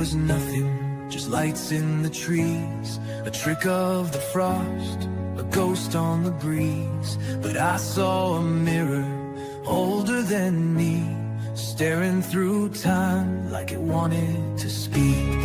was nothing, just lights in the trees, a trick of the frost, a ghost on the breeze. But I saw a mirror older than me, staring through time like it wanted to speak.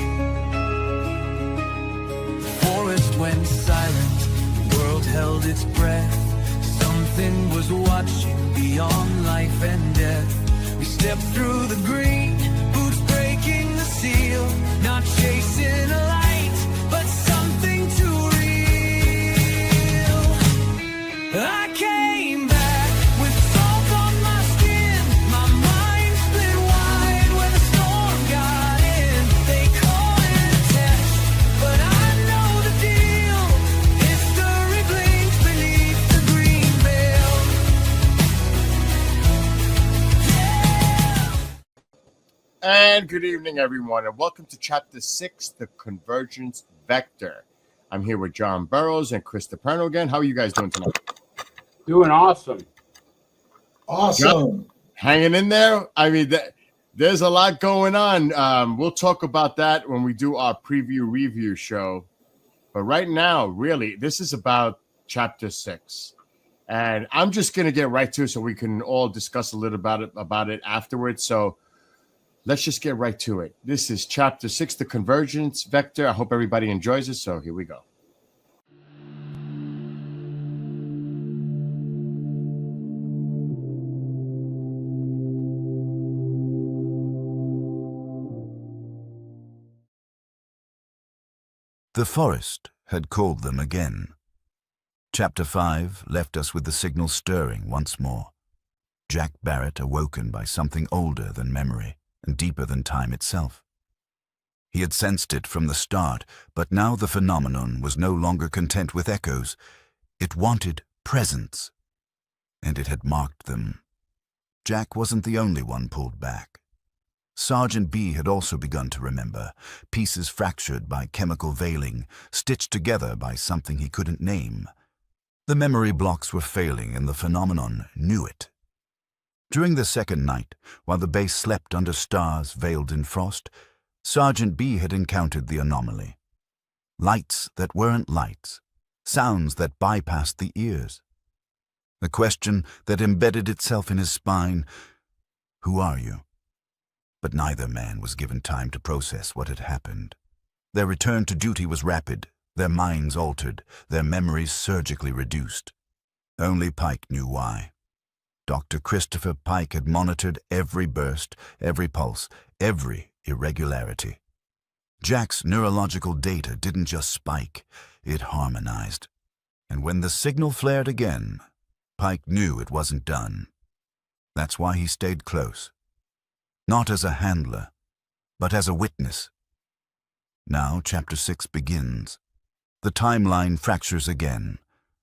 The forest went silent, the world held its breath. Something was watching beyond life and death. We stepped through the green, boots breaking the seal, not chasing a light, but something too real. I came back with salt on my skin, my mind split wide when the storm got in. They call it a test, but I know the deal. History blinks beneath the green veil. And good evening, everyone, and welcome to Chapter 6, The Convergence Vector. I'm here with John Burrows and Chris DePerno again. How are you guys doing tonight? Doing awesome. John, hanging in there? I mean, there's a lot going on. We'll talk about that when we do our preview review show. But right now, really, this is about Chapter 6. And I'm just going to get right to it so we can all discuss a little about it afterwards. So let's just get right to it. This is Chapter 6, The Convergence Vector. I hope everybody enjoys it, so here we go. The forest had called them again. Chapter 5 left us with the signal stirring once more. Jack Barrett awoken by something older than memory and deeper than time itself. He had sensed it from the start, but now the phenomenon was no longer content with echoes. It wanted presence, and it had marked them. Jack wasn't the only one pulled back. Sergeant B had also begun to remember, pieces fractured by chemical veiling, stitched together by something he couldn't name. The memory blocks were failing, and the phenomenon knew it. During the second night, while the base slept under stars veiled in frost, Sergeant B had encountered the anomaly. Lights that weren't lights, sounds that bypassed the ears. A question that embedded itself in his spine: who are you? But neither man was given time to process what had happened. Their return to duty was rapid, their minds altered, their memories surgically reduced. Only Pike knew why. Dr. Christopher Pike had monitored every burst, every pulse, every irregularity. Jack's neurological data didn't just spike, it harmonized. And when the signal flared again, Pike knew it wasn't done. That's why he stayed close. Not as a handler, but as a witness. Now Chapter 6 begins. The timeline fractures again.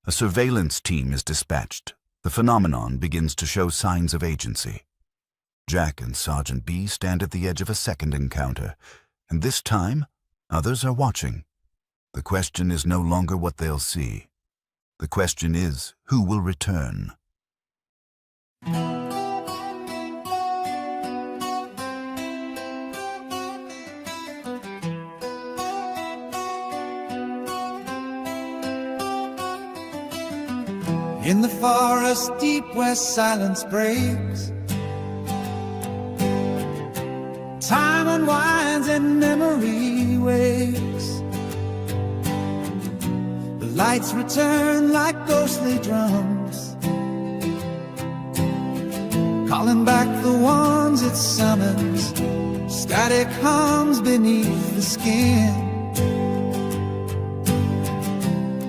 A surveillance team is dispatched. The phenomenon begins to show signs of agency. Jack and Sergeant B stand at the edge of a second encounter, and this time, others are watching. The question is no longer what they'll see. The question is, who will return? In the forest deep where silence breaks, time unwinds and memory wakes. The lights return like ghostly drums, calling back the ones it summons. Static hums beneath the skin.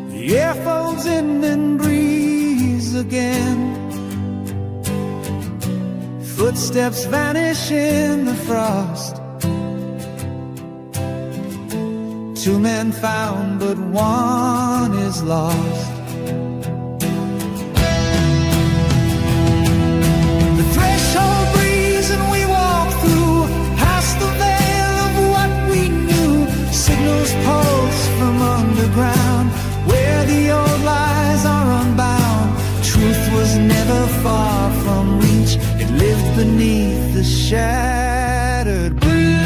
The air folds in and breathes again. Footsteps vanish in the frost. Two men found, but one is lost. The threshold breeze and we walk through, past the veil of what we knew. Signals pulse from underground, where the old lies are unbound. Truth was never far from reach, it lived beneath the shattered breach.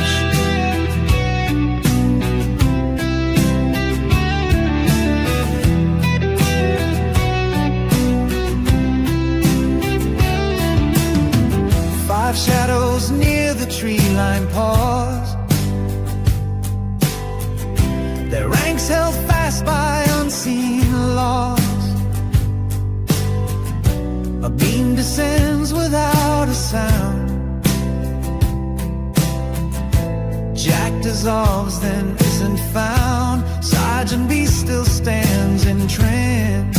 line pause, their ranks held fast by unseen laws. A beam descends without a sound. Jack dissolves, then isn't found. Sergeant B still stands in trance,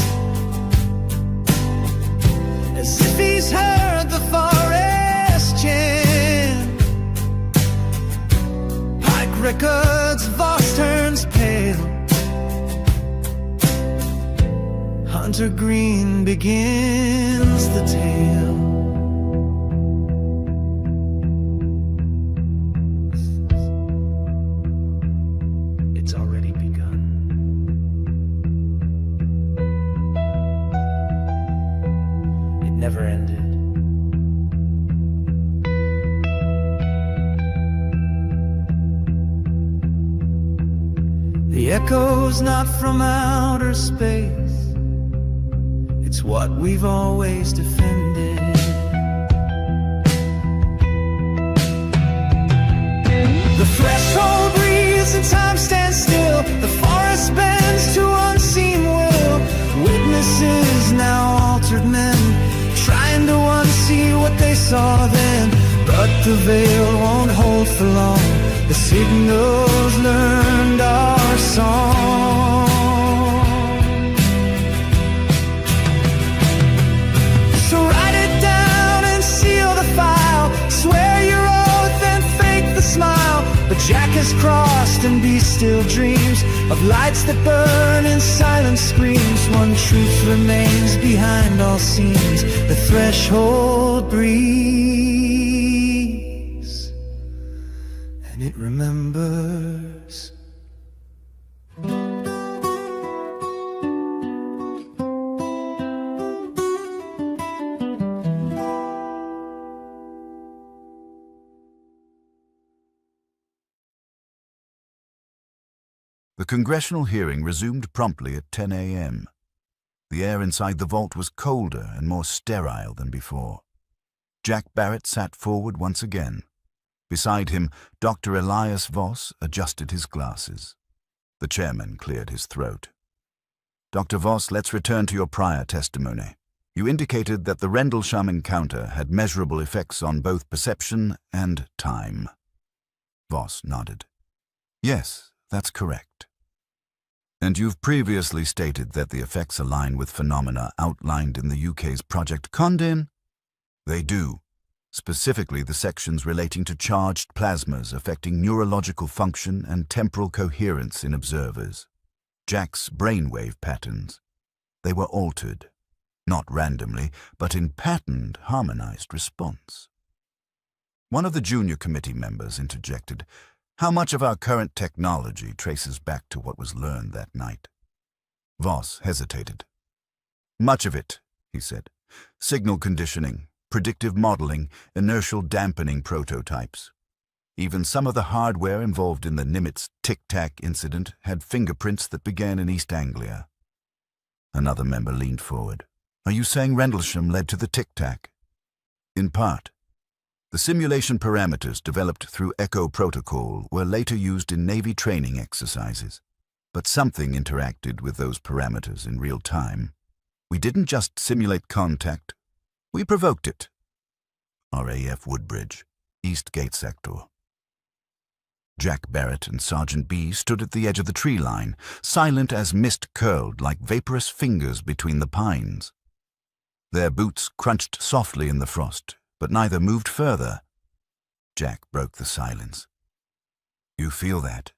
as if he's heard the forest chant. Pike records, Voss turns pale. Hunter Green begins the tale. It's already begun. It never ended. The echo's not from outer space, it's what we've always defended. The threshold breathes and time stands still. The forest bends to unseen will. Witnesses now altered men, trying to unsee what they saw then. But the veil won't hold for long. The signals learned our song. Swear your oath and fake the smile. But Jack has crossed and B still dreams of lights that burn and silence screams. One truth remains behind all scenes. The threshold breathes, and it remembers. The congressional hearing resumed promptly at 10 a.m. The air inside the vault was colder and more sterile than before. Jack Barrett sat forward once again. Beside him, Dr. Elias Voss adjusted his glasses. The chairman cleared his throat. Dr. Voss, let's return to your prior testimony. You indicated that the Rendlesham encounter had measurable effects on both perception and time. Voss nodded. Yes, that's correct. And you've previously stated that the effects align with phenomena outlined in the UK's Project Condon? They do, specifically the sections relating to charged plasmas affecting neurological function and temporal coherence in observers. Jack's brainwave patterns. They were altered, not randomly, but in patterned, harmonized response. One of the junior committee members interjected, "How much of our current technology traces back to what was learned that night?" Voss hesitated. "Much of it," he said. "Signal conditioning, predictive modeling, inertial dampening prototypes. Even some of the hardware involved in the Nimitz Tic Tac incident had fingerprints that began in East Anglia." Another member leaned forward. "Are you saying Rendlesham led to the Tic Tac?" "In part. The simulation parameters developed through Echo Protocol were later used in Navy training exercises. But something interacted with those parameters in real time. We didn't just simulate contact, we provoked it." RAF Woodbridge, East Gate Sector. Jack Barrett and Sergeant B stood at the edge of the tree line, silent as mist curled like vaporous fingers between the pines. Their boots crunched softly in the frost, but neither moved further. Jack broke the silence. "You feel that?"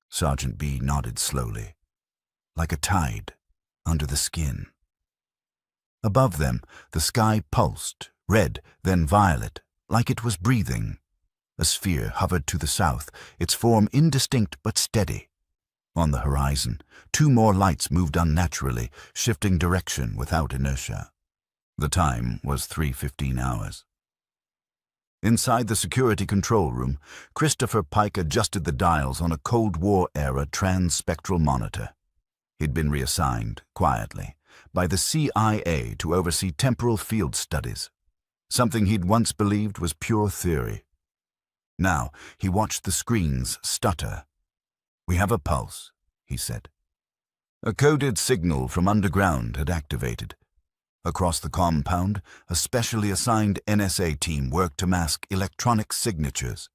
Sergeant B nodded slowly, like a tide under the skin. Above them, the sky pulsed, red, then violet, like it was breathing. A sphere hovered to the south, its form indistinct but steady. On the horizon, two more lights moved unnaturally, shifting direction without inertia. The time was 3:15 hours. Inside the security control room, Christopher Pike adjusted the dials on a Cold War-era trans-spectral monitor. He'd been reassigned, quietly, by the CIA to oversee temporal field studies, something he'd once believed was pure theory. Now he watched the screens stutter. "We have a pulse," he said. A coded signal from underground had activated. Across the compound, a specially assigned NSA team worked to mask electronic signatures.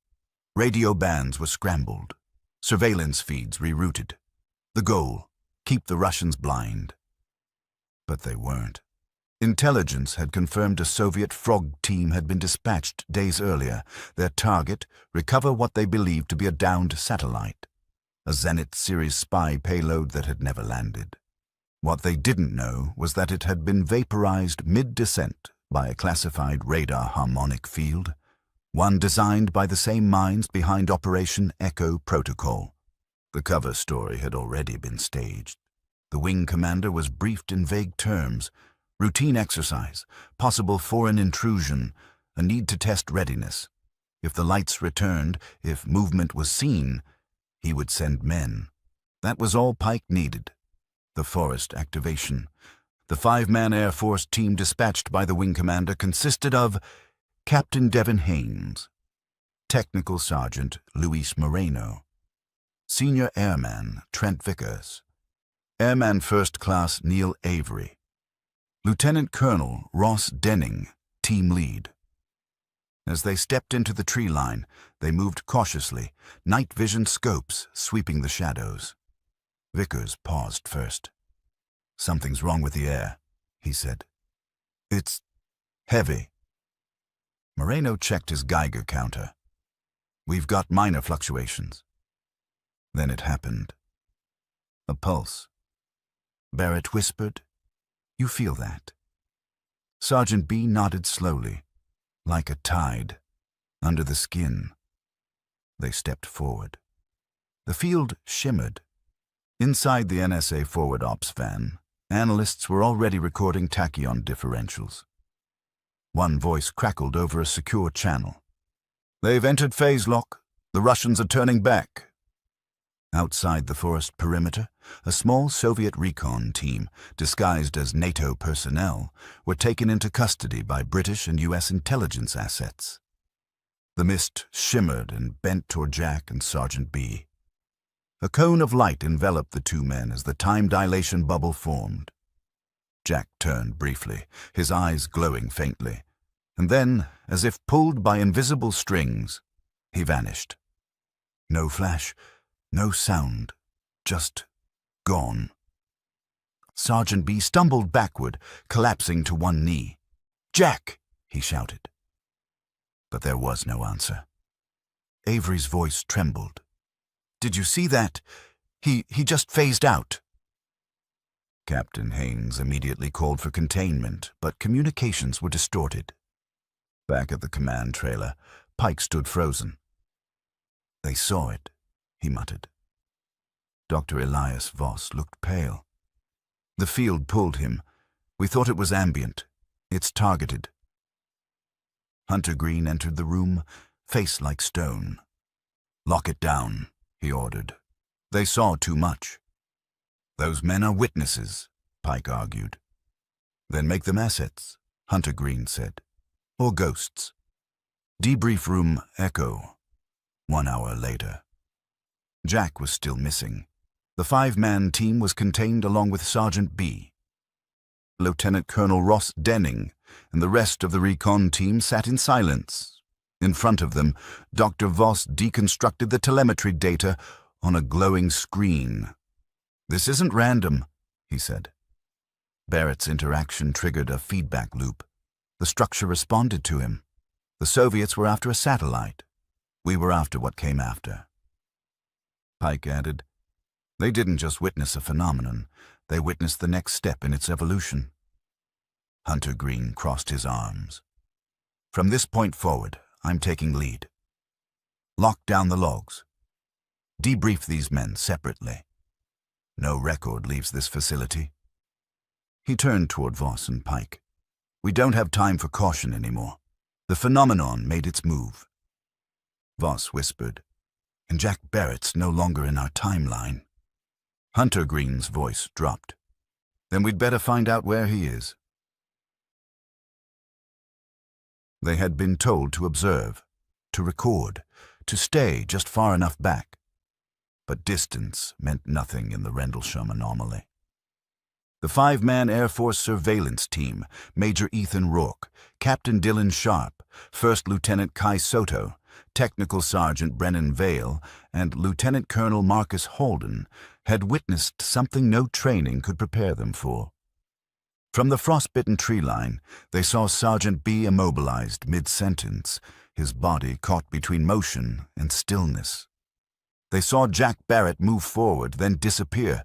Radio bands were scrambled, surveillance feeds rerouted. The goal: keep the Russians blind. But they weren't. Intelligence had confirmed a Soviet frog team had been dispatched days earlier. Their target: recover what they believed to be a downed satellite, a Zenit series spy payload that had never landed. What they didn't know was that it had been vaporized mid-descent by a classified radar harmonic field, one designed by the same minds behind Operation Echo Protocol. The cover story had already been staged. The wing commander was briefed in vague terms: routine exercise, possible foreign intrusion, a need to test readiness. If the lights returned, if movement was seen, he would send men. That was all Pike needed. The forest activation. The 5-man Air Force team dispatched by the wing commander consisted of Captain Devin Haynes, Technical Sergeant Luis Moreno, Senior Airman Trent Vickers, Airman First Class Neil Avery, Lieutenant Colonel Ross Denning, team lead. As they stepped into the tree line, they moved cautiously, night vision scopes sweeping the shadows. Vickers paused first. "Something's wrong with the air," he said. "It's heavy." Moreno checked his Geiger counter. "We've got minor fluctuations." Then it happened. A pulse. Barrett whispered, "You feel that?" Sergeant B nodded slowly, like a tide, under the skin. They stepped forward. The field shimmered. Inside the NSA forward ops van, analysts were already recording tachyon differentials. One voice crackled over a secure channel. "They've entered phase lock. The Russians are turning back." Outside the forest perimeter, a small Soviet recon team, disguised as NATO personnel, were taken into custody by British and U.S. intelligence assets. The mist shimmered and bent toward Jack and Sergeant B. A cone of light enveloped the two men as the time dilation bubble formed. Jack turned briefly, his eyes glowing faintly, and then, as if pulled by invisible strings, he vanished. No flash, no sound, just gone. Sergeant B stumbled backward, collapsing to one knee. "Jack!" he shouted. But there was no answer. Avery's voice trembled. "Did you see that? He just phased out." Captain Haynes immediately called for containment, but communications were distorted. Back at the command trailer, Pike stood frozen. "They saw it," he muttered. Dr. Elias Voss looked pale. "The field pulled him. We thought it was ambient. It's targeted." Hunter Green entered the room, face like stone. "Lock it down," he ordered. "They saw too much." "Those men are witnesses," Pike argued. "Then make them assets," Hunter Green said. "Or ghosts." Debrief room Echo. 1 hour later. Jack was still missing. The 5-man team was contained along with Sergeant B. Lieutenant Colonel Ross Denning and the rest of the recon team sat in silence. In front of them, Dr. Voss deconstructed the telemetry data on a glowing screen. "This isn't random," he said. Barrett's interaction triggered a feedback loop. The structure responded to him. The Soviets were after a satellite. We were after what came after. Pike added, "They didn't just witness a phenomenon, they witnessed the next step in its evolution." Hunter Green crossed his arms. "From this point forward, I'm taking lead. Lock down the logs. Debrief these men separately. No record leaves this facility." He turned toward Voss and Pike. "We don't have time for caution anymore. The phenomenon made its move." Voss whispered, "And Jack Barrett's no longer in our timeline." Hunter Green's voice dropped. "Then we'd better find out where he is." They had been told to observe, to record, to stay just far enough back. But distance meant nothing in the Rendlesham anomaly. The 5-man Air Force surveillance team, Major Ethan Rourke, Captain Dylan Sharp, First Lieutenant Kai Soto, Technical Sergeant Brennan Vale, and Lieutenant Colonel Marcus Holden, had witnessed something no training could prepare them for. From the frostbitten tree line, they saw Sergeant B immobilized mid-sentence, his body caught between motion and stillness. They saw Jack Barrett move forward, then disappear,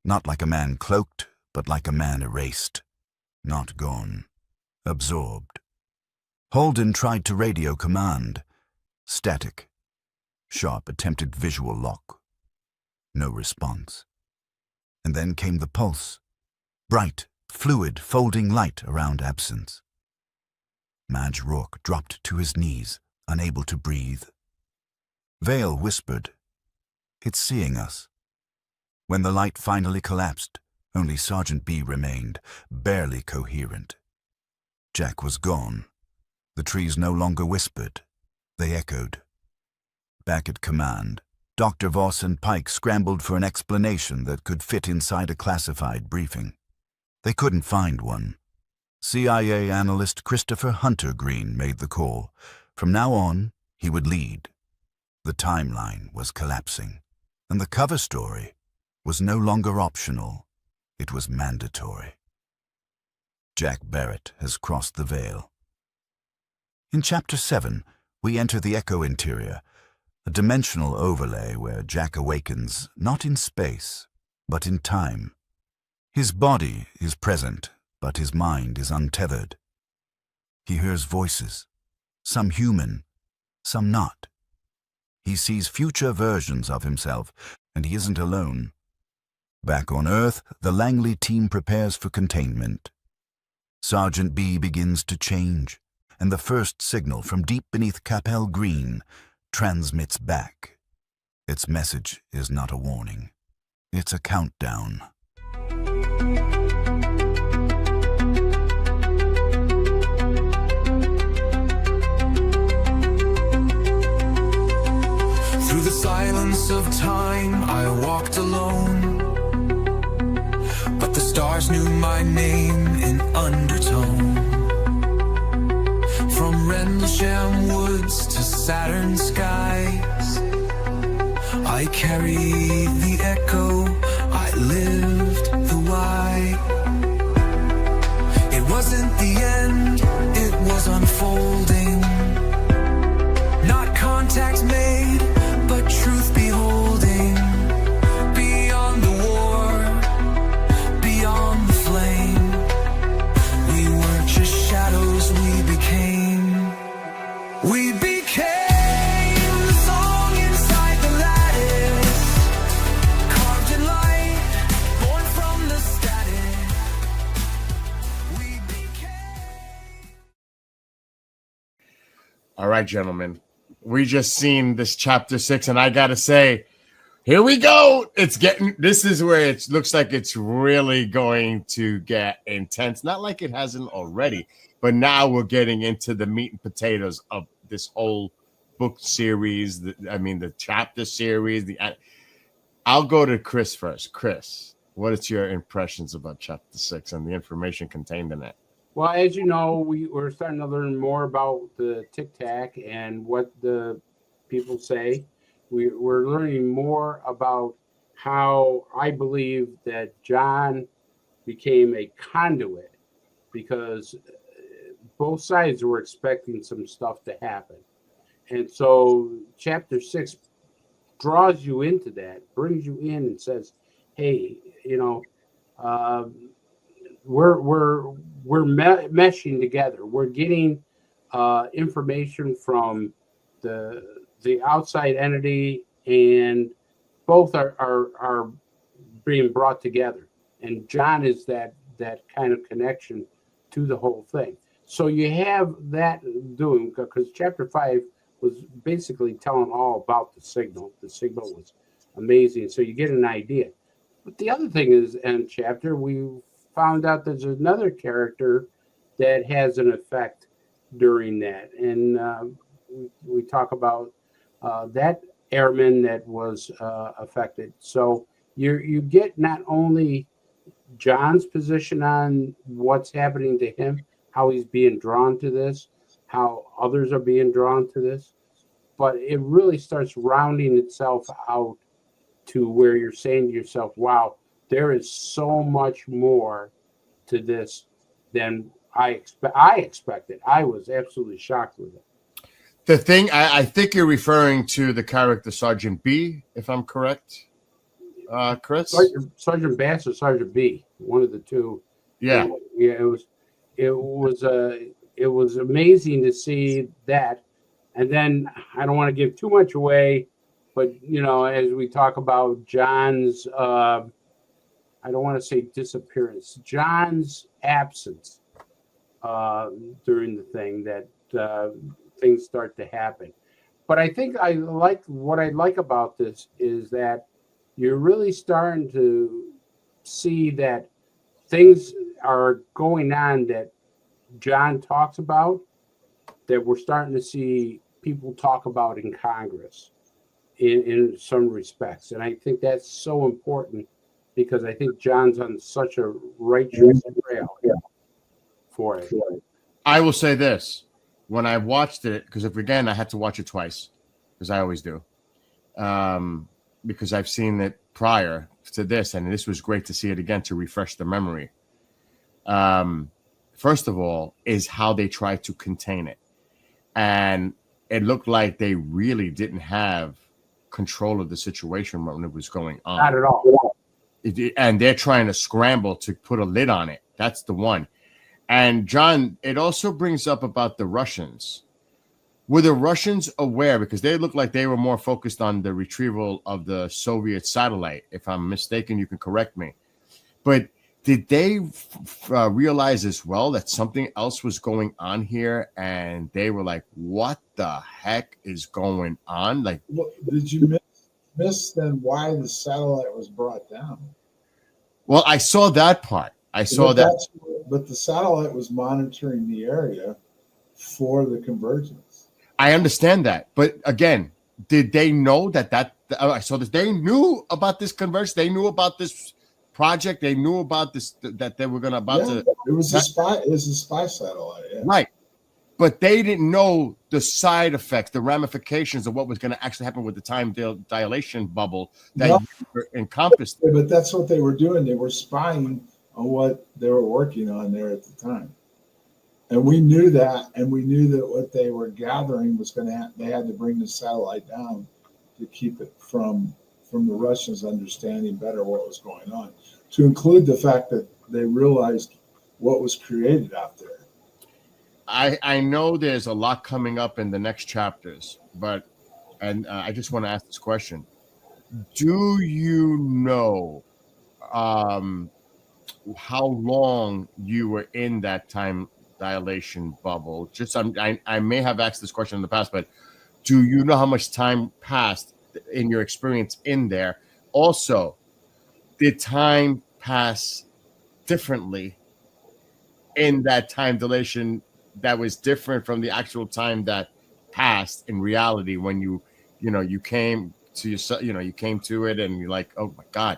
not like a man cloaked, but like a man erased. Not gone. Absorbed. Holden tried to radio command. Static. Sharp attempted visual lock. No response. And then came the pulse. Bright, fluid, folding light around absence. Madge Rourke dropped to his knees, unable to breathe. Vale whispered, "It's seeing us." When the light finally collapsed, only Sergeant B remained, barely coherent. Jack was gone. The trees no longer whispered. They echoed. Back at command, Dr. Voss and Pike scrambled for an explanation that could fit inside a classified briefing. They couldn't find one. CIA analyst Christopher Hunter Green made the call. From now on, he would lead. The timeline was collapsing, and the cover story was no longer optional. It was mandatory. Jack Barrett has crossed the veil. In Chapter 7, we enter the Echo Interior, a dimensional overlay where Jack awakens not in space, but in time. His body is present, but his mind is untethered. He hears voices, some human, some not. He sees future versions of himself, and he isn't alone. Back on Earth, the Langley team prepares for containment. Sergeant B begins to change, and the first signal from deep beneath Capel Green transmits back. Its message is not a warning. It's a countdown. Through the silence of time, I walked alone, but the stars knew my name in undertone. From Rendlesham woods to Saturn skies, I carried the echo, I lived the why. It wasn't the end, it was unfolding. Not contact made, but truth beholding. Beyond the war, beyond the flame, we weren't just shadows, we became. We became the song inside the lattice, carved in light, born from the static. We became. All right, gentlemen. We just seen this Chapter 6, and I gotta say, here we go. This is where it looks like it's really going to get intense. Not like it hasn't already, but now we're getting into the meat and potatoes of this whole book series. The chapter series. I'll go to Chris first. Chris, what is your impressions about Chapter 6 and the information contained in it? Well, as you know, we're starting to learn more about the Tic Tac and what the people say. We're learning more about how I believe that John became a conduit, because both sides were expecting some stuff to happen. And so Chapter 6 draws you into that, brings you in and says, hey, we're meshing together. We're getting information from the outside entity, and both are being brought together. And John is that kind of connection to the whole thing. So you have that doing, because Chapter 5 was basically telling all about the signal. The signal was amazing, so you get an idea. But the other thing is, in chapter, we found out there's another character that has an effect during that. And we talk about that airman that was affected. So you get not only John's position on what's happening to him, how he's being drawn to this, how others are being drawn to this, but it really starts rounding itself out to where you're saying to yourself, wow, there is so much more to this than I expected. I was absolutely shocked with it. The thing, I think you're referring to the character Sergeant B, if I'm correct, Chris? Sergeant Bass or Sergeant B, one of the two. Yeah. Yeah, it was amazing to see that. And then I don't want to give too much away, but as we talk about John's, I don't want to say disappearance, John's absence during the thing, that things start to happen. But I think what I like about this is that you're really starting to see that things are going on that John talks about, that we're starting to see people talk about in Congress in some respects. And I think that's so important, because I think John's on such a righteous trail for it. I will say this. When I watched it, because I had to watch it twice, because I always do, because I've seen it prior to this, and this was great to see it again to refresh the memory. First of all, is how they tried to contain it. And it looked like they really didn't have control of the situation when it was going on. Not at all. And they're trying to scramble to put a lid on it. That's the one. And John, it also brings up about the Russians. Were the Russians aware? Because they looked like they were more focused on the retrieval of the Soviet satellite. If I'm mistaken, you can correct me. But did they realize as well that something else was going on here? And they were like, what the heck is going on? Like, well, did you miss then why the satellite was brought down? Well, I saw that part. But the satellite was monitoring the area for the convergence. I understand that. But again, did they know that so that they knew about this convergence? They knew about this project. They knew about this, that they were going to It was a spy satellite. Yeah. Right. But they didn't know the side effects, the ramifications of what was going to actually happen with the time dilation bubble that encompassed. But that's what they were doing. They were spying on what they were working on there at the time. And we knew that, and we knew that what they were gathering was going to they had to bring the satellite down to keep it from the Russians understanding better what was going on, to include the fact that they realized what was created out there. I know there's a lot coming up in the next chapters, but I just want to ask this question. Do you know how long you were in that time dilation bubble? I may have asked this question in the past, but do you know how much time passed in your experience in there? Also, did time pass differently in that time dilation that was different from the actual time that passed in reality when you came to you came to it and you're like, oh my God,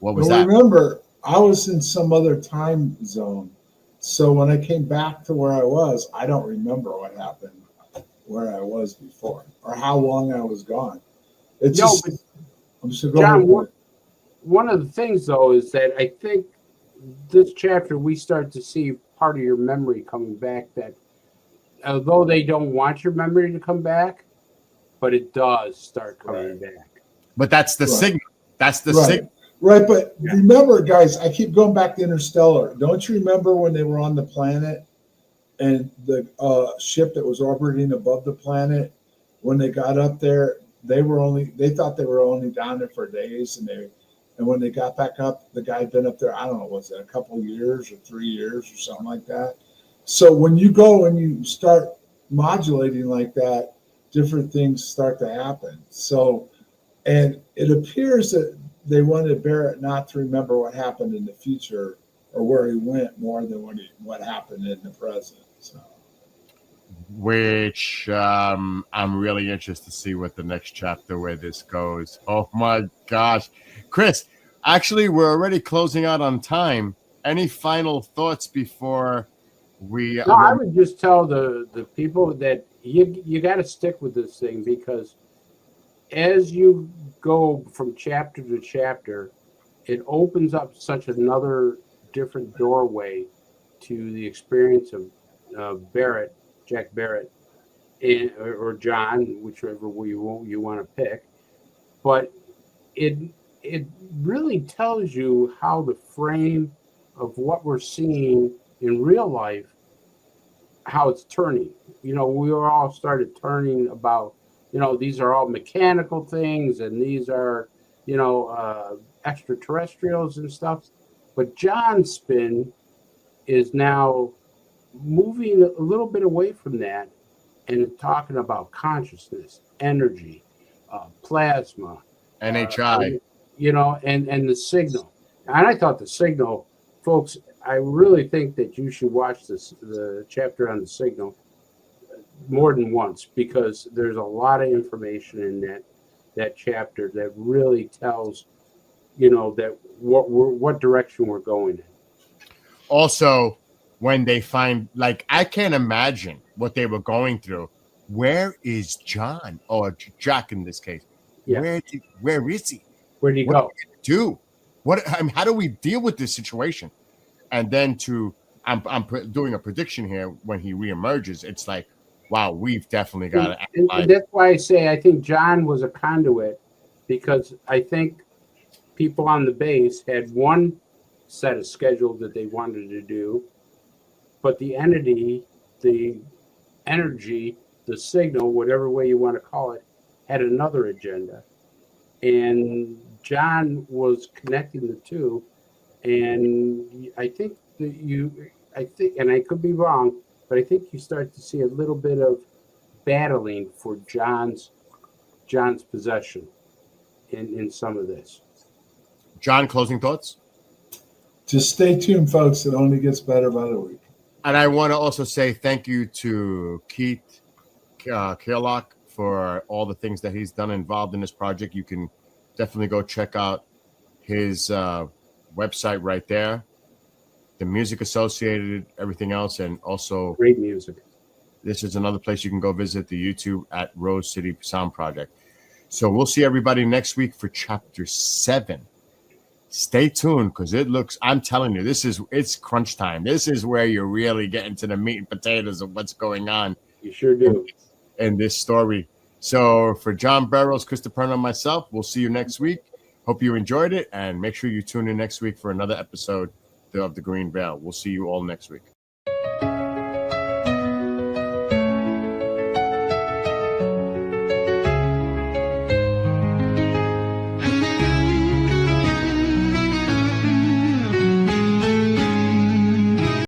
what was that? Remember, I was in some other time zone. So when I came back to where I was, I don't remember what happened where I was before or how long I was gone. It's John, one of the things though is that I think this chapter we start to see part of your memory coming back, that although they don't want your memory to come back, but it does start coming back. But that's the signal. That's the signal. Right, but remember, guys, I keep going back to Interstellar. Don't you remember when they were on the planet and the ship that was orbiting above the planet, when they got up there, they thought they were only down there for days, and when they got back up, the guy had been up there, I don't know, was it a couple of years or 3 years or something like that? So when you go and you start modulating like that, different things start to happen. So, and it appears that they wanted Barrett not to remember what happened in the future or where he went more than what happened in the present. So. which I'm really interested to see what the next chapter where this goes. Oh my gosh, Chris! Actually, we're already closing out on time. Any final thoughts before we? No, I would just tell the people that you got to stick with this thing, because as you go from chapter to chapter, it opens up such another different doorway to the experience of Barrett, Jack Barrett, or John, whichever you want to pick. But it really tells you how the frame of what we're seeing in real life, how it's turning. We were all started turning about, these are all mechanical things, and these are, extraterrestrials and stuff. But John's spin is now moving a little bit away from that and talking about consciousness, energy, plasma, NHI, and the signal. And I thought the signal, folks, I really think that you should watch the chapter on the signal more than once, because there's a lot of information in that chapter that really tells, that what direction we're going in. Also, when they find, like, I can't imagine what they were going through. Where is John, or Jack in this case? Yeah. Where is he? Where'd he go? Do how do we deal with this situation? And then I'm doing a prediction here. When he reemerges, it's like, wow, we've definitely got to. And that's why I say I think John was a conduit, because I think people on the base had one set of schedule that they wanted to do, but the entity, the energy, the signal, whatever way you want to call it, had another agenda. And John was connecting the two. And I think and I could be wrong, but I think you start to see a little bit of battling for John's possession in some of this. John, closing thoughts? Just stay tuned, folks. It only gets better by the week. And I want to also say thank you to Keith Kearlock for all the things that he's done involved in this project. You can definitely go check out his website right there, the music associated, everything else, and also great music. This is another place you can go visit, the YouTube at Rose City Sound Project. So we'll see everybody next week for chapter 7. Stay tuned, because I'm telling you, it's crunch time. This is where you're really getting to the meat and potatoes of what's going on. You sure do. In this story. So for John Burrows, Christopher, and myself, we'll see you next week. Hope you enjoyed it, and make sure you tune in next week for another episode of The Green Veil. We'll see you all next week.